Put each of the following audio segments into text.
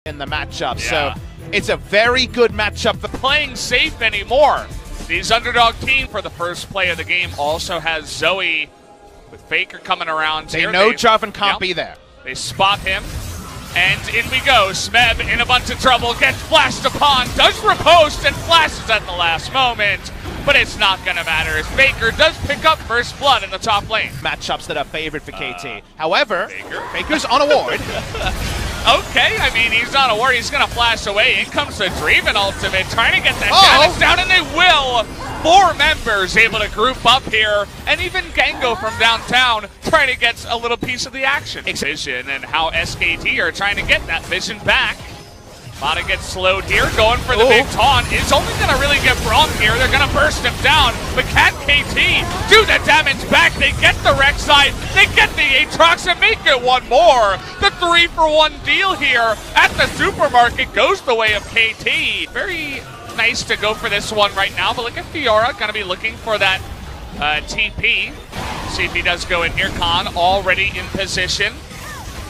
in the matchup. So it's a very good matchup for playing safe anymore. These underdog team for the first play of the game also has Zoe with Faker coming around. They know Jarvan can't be there. They spot him, and in we go. Smeb in a bunch of trouble, gets flashed upon, does riposte, and flashes at the last moment. But it's not going to matter as Faker does pick up first blood in the top lane. Matchups that are favored for KT. However, Faker's on a ward. Okay, I mean, he's on a ward. He's going to flash away. In comes the Draven ultimate, trying to get that damage down, and they will. 4 members able to group up here, and even Gango from downtown trying to get a little piece of the action. Vision and how SKT are trying to get that vision back. Mata gets slowed here, going for the big taunt. Is only going to really get Braum here. They're going to burst him down, but can KT do the damage back? They get the Rek'Sai, they get the Aatrox, and make it one more. The 3-for-1 deal here at the supermarket goes the way of KT. Very nice to go for this one right now, but look at Fiora, going to be looking for that TP. See if he does go in here. Khan already in position.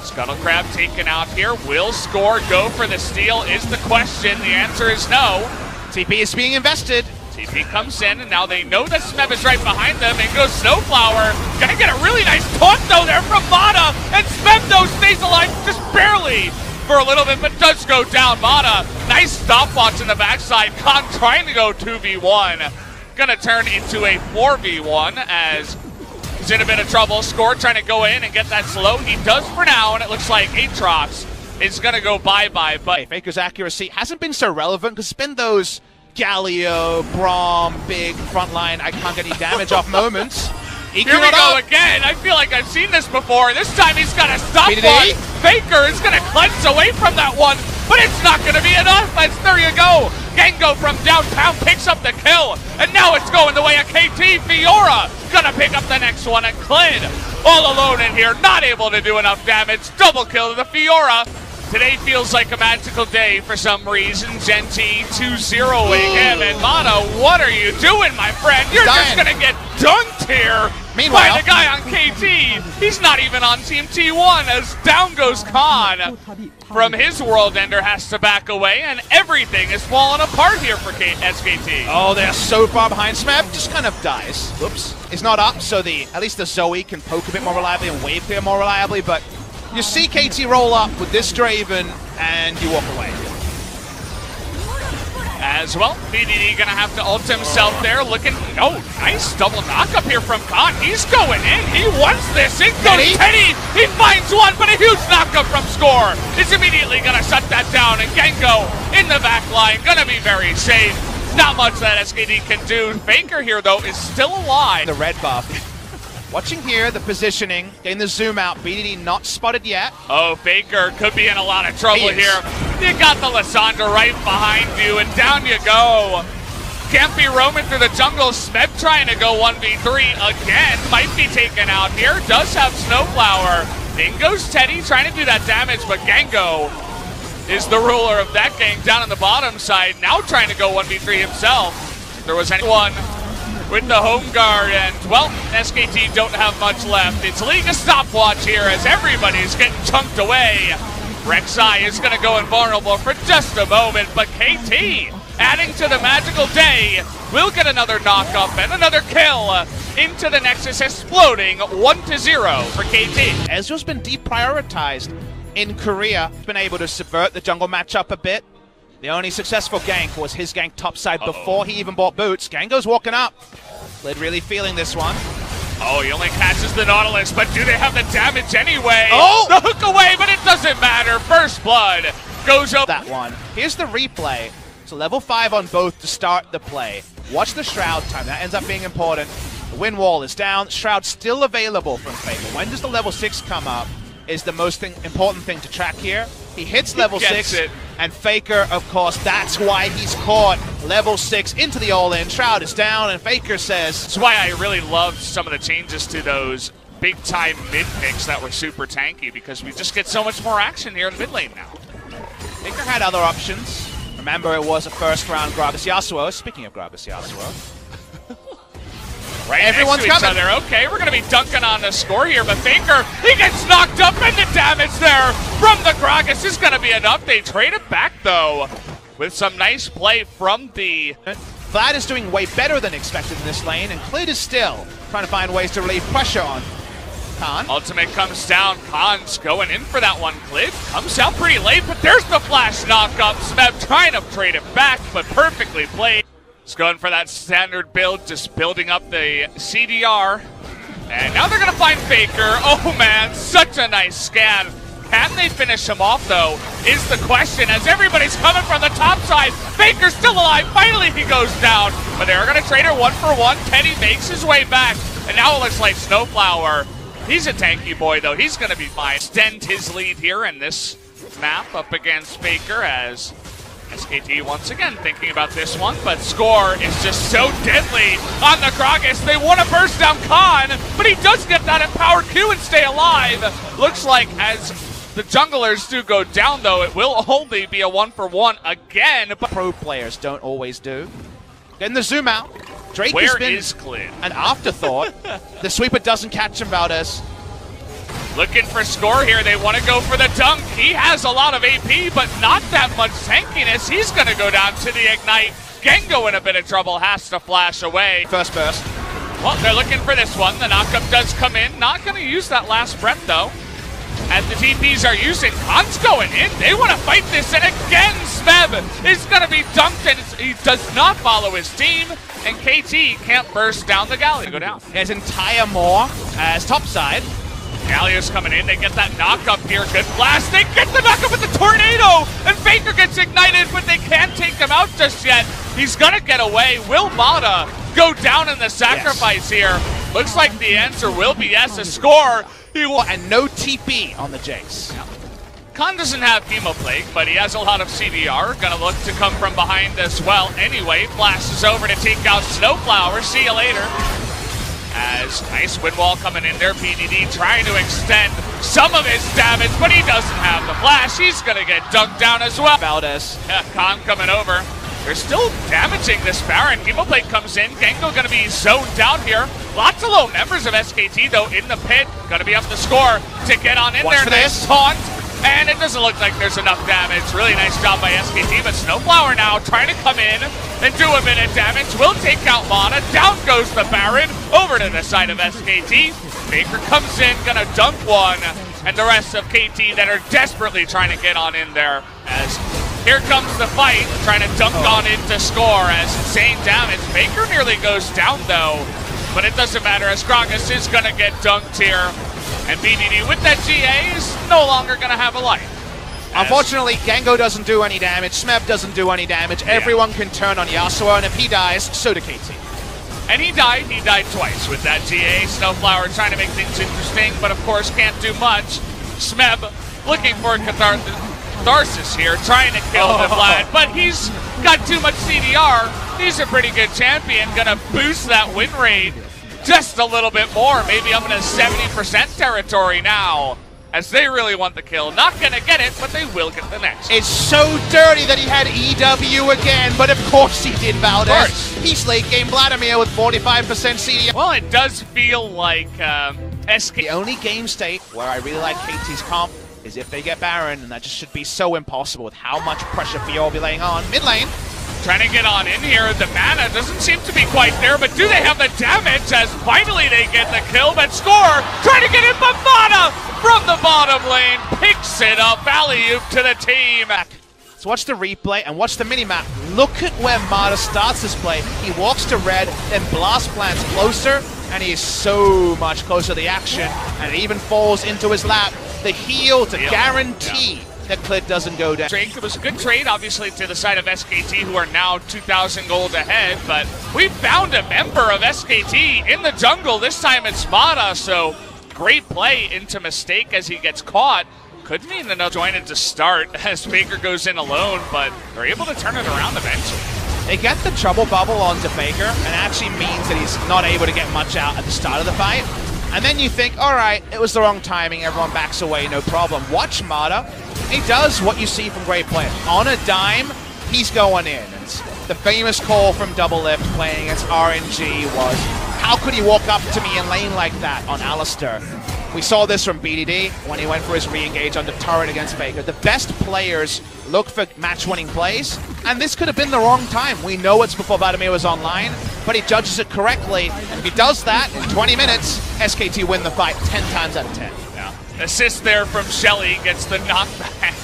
Scuttle Crab taken out here. Will Score go for the steal is the question. The answer is no. TP is being invested. TP comes in, and now they know that Smeb is right behind them. In goes Snowflower. Gonna get a really nice taunt though there from Mata. And Smeb though stays alive just barely for a little bit, but does go down. Mata, nice stopwatch in the backside. Khan trying to go 2v1. Gonna turn into a 4v1 as he's in a bit of trouble. Score trying to go in and get that slow. He does for now, and it looks like Aatrox is going to go bye-bye. But Faker's accuracy hasn't been so relevant because it's been those Galio, Braum, big frontline, I can't get any damage off moments. Here we go again. I feel like I've seen this before. This time he's got a stopwatch. Faker is going to cleanse away from that one, but it's not going to be enough. As there you go. Gango from downtown picks up the kill, and now it's going the way of KT. Fiora gonna pick up the next one, and Clid all alone in here, not able to do enough damage. Double kill to the Fiora. Today feels like a magical day for some reason. Genji 2-0ing him, and Mata, what are you doing, my friend? You're just gonna get dunked here. Meanwhile, by the guy on KT. He's not even on Team T1 as down goes Khan. From his World Ender has to back away, and everything is falling apart here for SKT. Oh, they're so far behind. Smeb just kind of dies. Whoops. It's not up, so at least the Zoe can poke a bit more reliably and wave clear more reliably, but you see KT roll up with this Draven, and you walk away. As well, BDD gonna have to ult himself there, looking, nice double knock up here from Khan. He's going in, he wants this, in goes Teddy, he finds one, but a huge knock up from Score. Is immediately gonna shut that down, and Gango in the back line, gonna be very safe. Not much that SKT can do. Faker here though is still alive. The red buff. Watching here, the positioning, getting the zoom out, BDD not spotted yet. Oh, Faker could be in a lot of trouble here. You got the Lissandra right behind you, and down you go. Can't be roaming through the jungle. Smeb trying to go 1v3 again. Might be taken out here. Does have Snowflower. In goes Teddy trying to do that damage, but Gango is the ruler of that gang down on the bottom side. Now trying to go 1v3 himself. If there was anyone with the home guard, and well, SKT don't have much left. It's League of Stopwatch here as everybody's getting chunked away. Rek'Sai is going to go invulnerable for just a moment, but KT adding to the magical day will get another knock-up and another kill into the Nexus, exploding 1-0 for KT. Ezreal's been deprioritized in Korea. He's been able to subvert the jungle matchup a bit. The only successful gank was his gank topside before he even bought boots. Gango's walking up. Lid really feeling this one. Oh, he only catches the Nautilus, but do they have the damage anyway? Oh! The hook away, but it doesn't matter. First blood goes up. That one. Here's the replay. So level 5 on both to start the play. Watch the Shroud time. That ends up being important. The wind wall is down. Shroud still available from Faker. When does the level 6 come up is the most important thing to track here. He hits level 6, and Faker, of course, that's why he's caught. Level 6 into the all-in. Shroud is down, and Faker says... That's why I really loved some of the changes to those big-time mid picks that were super tanky, because we just get so much more action here in the mid lane now. Faker had other options. Remember, it was a first-round Gragas Yasuo. Speaking of Gragas Yasuo... Right Everyone's next to coming. each other. Okay, we're going to be dunking on the Score here, but Faker, he gets knocked up, and the damage there from the Gragas is going to be enough. They trade it back, though, with some nice play from the... Vlad is doing way better than expected in this lane, and Clid is still trying to find ways to relieve pressure on Khan. Ultimate comes down. Khan's going in for that one. Clid comes out pretty late, but there's the flash knock-up. Smeb trying to trade it back, but perfectly played. He's going for that standard build, just building up the CDR. And now they're going to find Faker. Oh, man, such a nice scan. Can they finish him off, though, is the question, as everybody's coming from the top side. Faker's still alive. Finally, he goes down. But they're going to trade her 1-for-1. Teddy makes his way back. And now it looks like Snowflower. He's a tanky boy, though. He's going to be fine. Extend his lead here in this map up against Faker, as SKT once again thinking about this one. But Score is just so deadly on the Gragas. They want to burst down Khan, but he does get that empowered Q and stay alive. Looks like as the junglers do go down, though, it will only be a 1-for-1 again. But Pro players don't always do. Then the zoom out. Drake where has been is Clid? An afterthought. The sweeper doesn't catch him, Valdez. Looking for Score here. They want to go for the dunk. He has a lot of AP, but not that much tankiness. He's going to go down to the Ignite. Gengo in a bit of trouble, has to flash away. First burst. Well, they're looking for this one. The knockup does come in. Not going to use that last breath, though. As the TPs are using, Khan's going in. They want to fight this, and again, Smeb is going to be dunked, and he does not follow his team, and KT can't burst down the Galio. Go down. His entire Moore as topside. Galio's coming in. They get that knockup here. Good blast. They get the knockup with the tornado, and Faker gets ignited, but they can't take him out just yet. He's going to get away. Will Mata go down in the sacrifice here? Looks like the answer will be yes. A Score. He will, and no TP on the Jace. Yeah. Khan doesn't have Hemoplague, but he has a lot of CDR. Gonna look to come from behind as well. Anyway, flashes over to take out Snowflower. See you later. As nice wind wall coming in there. PDD trying to extend some of his damage, but he doesn't have the flash. He's gonna get dunked down as well. Valdez. Yeah, Khan coming over. They're still damaging this Baron. Hemoplate comes in. Gengo going to be zoned out here. Lots of low members of SKT, though, in the pit. Going to be up the Score to get on in there. Nice taunt. And it doesn't look like there's enough damage. Really nice job by SKT, but Snowflower now trying to come in and do a bit of damage. Will take out Mana. Down goes the Baron. Over to the side of SKT. Faker comes in, going to dunk one. And the rest of KT that are desperately trying to get on in there. As here comes the fight, trying to dunk on into Score as insane damage. Faker nearly goes down, though. But it doesn't matter, as Gragas is going to get dunked here. And BDD with that GA is no longer going to have a life. Unfortunately, Gengo doesn't do any damage, Smeb doesn't do any damage. Yeah. Everyone can turn on Yasuo, and if he dies, so do KT. And he died twice with that GA. Snowflower trying to make things interesting, but of course can't do much. Smeb looking for catharsis here, trying to kill the Vlad, but he's got too much CDR. He's a pretty good champion, gonna boost that win rate just a little bit more, maybe up into 70% territory now, as they really want the kill. Not gonna get it, but they will get the next. It's so dirty that he had EW again, but of course he did, Valdez. He's late game Vladimir with 45% CDR. Well, it does feel like SK. The only game state where I really like KT's comp is if they get Baron, and that just should be so impossible with how much pressure Fior will be laying on. Mid lane. Trying to get on in here. The mana doesn't seem to be quite there, but do they have the damage as finally they get the kill? But Score trying to get in, but Mana from the bottom lane picks it up. Alley-oop to the team. So watch the replay and watch the minimap. Look at where Mata starts this play. He walks to red, then blast plants closer, and he is so much closer to the action, and it even falls into his lap. The heal to guarantee that Clid doesn't go down. It was a good trade, obviously, to the side of SKT, who are now 2,000 gold ahead, but we found a member of SKT in the jungle. This time it's Mata, so great play into Mistake as he gets caught. Could mean another join it to start as Faker goes in alone, but they're able to turn it around eventually. They get the trouble bubble onto Faker, and actually means that he's not able to get much out at the start of the fight. And then you think, all right, it was the wrong timing, everyone backs away, no problem. Watch Mata. He does what you see from great players. On a dime, he's going in. It's the famous call from Double Lift playing against RNG was, how could he walk up to me in lane like that on Alistair? We saw this from BDD when he went for his re-engage under turret against Faker. The best players look for match-winning plays, and this could have been the wrong time. We know it's before Vladimir was online, but he judges it correctly, and if he does that in 20 minutes, SKT win the fight 10 times out of 10. Yeah. Assist there from Shelly, gets the knockback.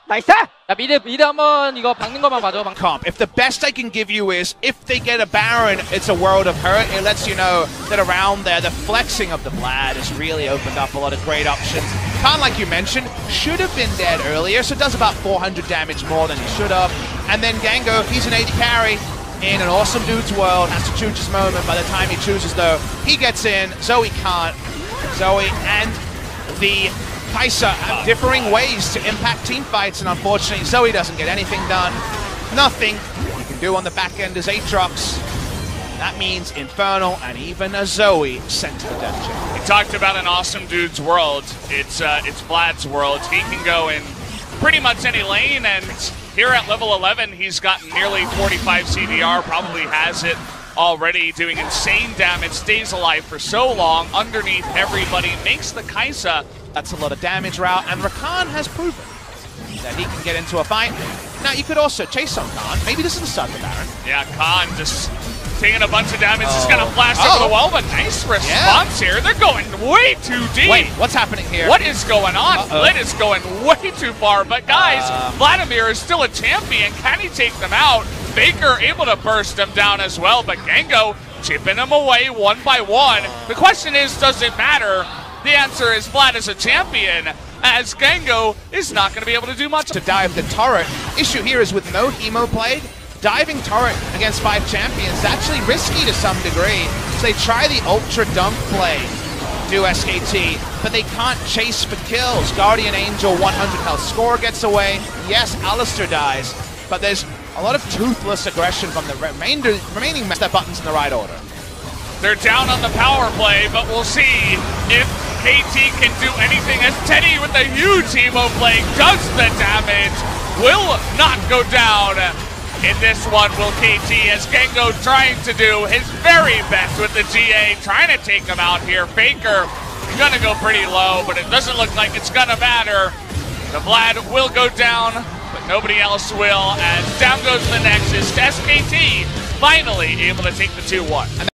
나이스! 자, 미드 한번 이거 박는 것만 봐줘. Comp. If the best I can give you is, if they get a Baron, it's a world of hurt. It lets you know that around there, the flexing of the Vlad has really opened up a lot of great options. Khan, like you mentioned, should have been dead earlier, so it does about 400 damage more than he should have. And then Gango, he's an AD carry in an awesome dude's world, has to choose his moment. By the time he chooses, though, he gets in. Zoe can't. Zoe and the Kai'Sa have differing ways to impact team fights, and unfortunately Zoe doesn't get anything done. Nothing you can do on the back end is Aatrox. That means Infernal and even a Zoe sent to the dungeon. We talked about an awesome dude's world. It's Vlad's world. He can go in pretty much any lane, and here at level 11 he's gotten nearly 45 CDR, probably has it already, doing insane damage, stays alive for so long underneath everybody, makes the Kai'Sa. That's a lot of damage route, and Rakan has proven that he can get into a fight. Now, you could also chase on Khan. Maybe this is the start of the Baron. Yeah, Khan just taking a bunch of damage. He's going to flash over the wall, but nice response here. They're going way too deep. Wait, what's happening here? What is going on? Lit is going way too far, but guys, Vladimir is still a champion. Can he take them out? Faker able to burst them down as well, but Gango chipping them away one by one. The question is, does it matter? The answer is Vlad is a champion, as Gango is not going to be able to do much. To dive the turret. Issue here is with no Hemo Plague, diving turret against 5 champions is actually risky to some degree. So they try the Ultra Dunk play, do SKT, but they can't chase for kills. Guardian Angel 100 health score gets away. Yes, Alistar dies, but there's a lot of toothless aggression from the remaining their buttons in the right order. They're down on the power play, but we'll see if KT can do anything, as Teddy with a huge Hemo Plague does the damage. Will not go down in this one, will KT, as Gango trying to do his very best with the GA, trying to take him out here. Faker gonna go pretty low, but it doesn't look like it's gonna matter. The Vlad will go down, but nobody else will, as down goes the Nexus. SKT finally able to take the 2-1.